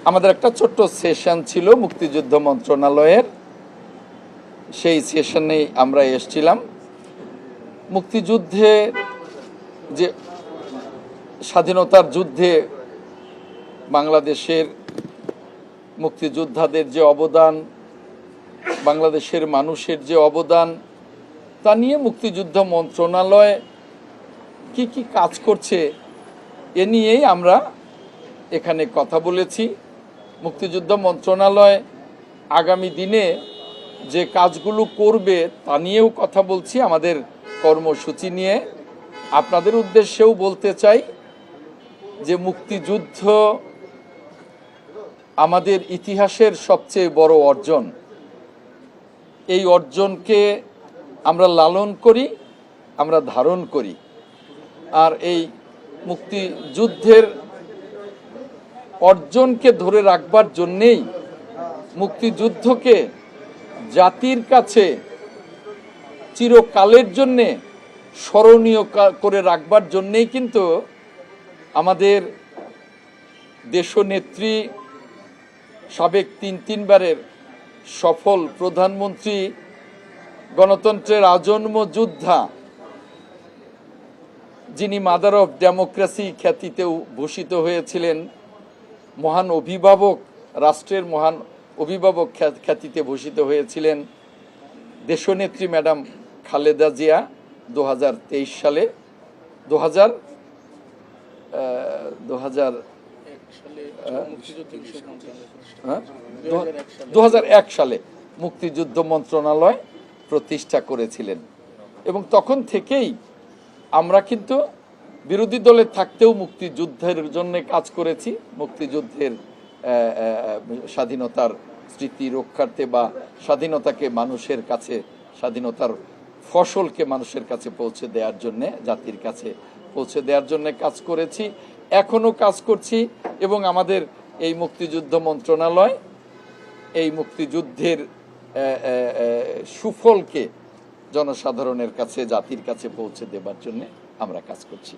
আমাদের একটা ছোট্ট সেশন ছিল মুক্তিযুদ্ধ মন্ত্রণালয়ের, সেই সেশনে আমরা এসেছিলাম। মুক্তিযুদ্ধে যে স্বাধীনতার যুদ্ধে বাংলাদেশের মুক্তিযোদ্ধাদের যে অবদান, বাংলাদেশের মানুষের যে অবদান, তা নিয়ে মুক্তিযুদ্ধ মন্ত্রণালয় কি কি কাজ করছে এ নিয়েই আমরা এখানে কথা বলেছি। মুক্তিযুদ্ধ মন্ত্রণালয় আগামী দিনে যে কাজগুলো করবে তা নিয়েও কথা বলছি, আমাদের কর্মসূচি নিয়ে। আপনাদের উদ্দেশ্যেও বলতে চাই যে মুক্তিযুদ্ধ আমাদের ইতিহাসের সবচেয়ে বড় অর্জন। এই অর্জনকে আমরা লালন করি, আমরা ধারণ করি। আর এই মুক্তিযুদ্ধের অর্জনকে ধরে রাখবার জন্যেই, মুক্তিযুদ্ধকে জাতির কাছে চিরকালের জন্যে স্মরণীয় করে রাখবার জন্যেই কিন্তু আমাদের দেশনেত্রী, সাবেক তিনবারের সফল প্রধানমন্ত্রী, গণতন্ত্রের আজন্ম যোদ্ধা, যিনি মাদার অফ ডেমোক্রেসি খ্যাতিতেও ভূষিত হয়েছিলেন, মহান অভিভাবক, রাষ্ট্রের মহান অভিভাবক খ্যাতিতে ভূষিত হয়েছিলেন দেশনেত্রী ম্যাডাম খালেদা জিয়া 2023 সালে 2001 সালে মুক্তিযুদ্ধ মন্ত্রণালয় প্রতিষ্ঠা করেছিলেন। এবং তখন থেকেই আমরা কিন্তু বিরোধী দলে থাকতেও মুক্তিযুদ্ধের জন্য কাজ করেছি, মুক্তিযুদ্ধের স্বাধীনতার স্মৃতি রক্ষার্থে বা স্বাধীনতাকে মানুষের কাছে, স্বাধীনতার ফসলকে মানুষের কাছে পৌঁছে দেওয়ার জন্যে, জাতির কাছে পৌঁছে দেওয়ার জন্য কাজ করেছি, এখনও কাজ করছি। এবং আমাদের এই মুক্তিযুদ্ধ মন্ত্রণালয় এই মুক্তিযুদ্ধের সুফলকে জনসাধারণের কাছে, জাতির কাছে পৌঁছে দেবার জন্য আমরা কাজ করছি।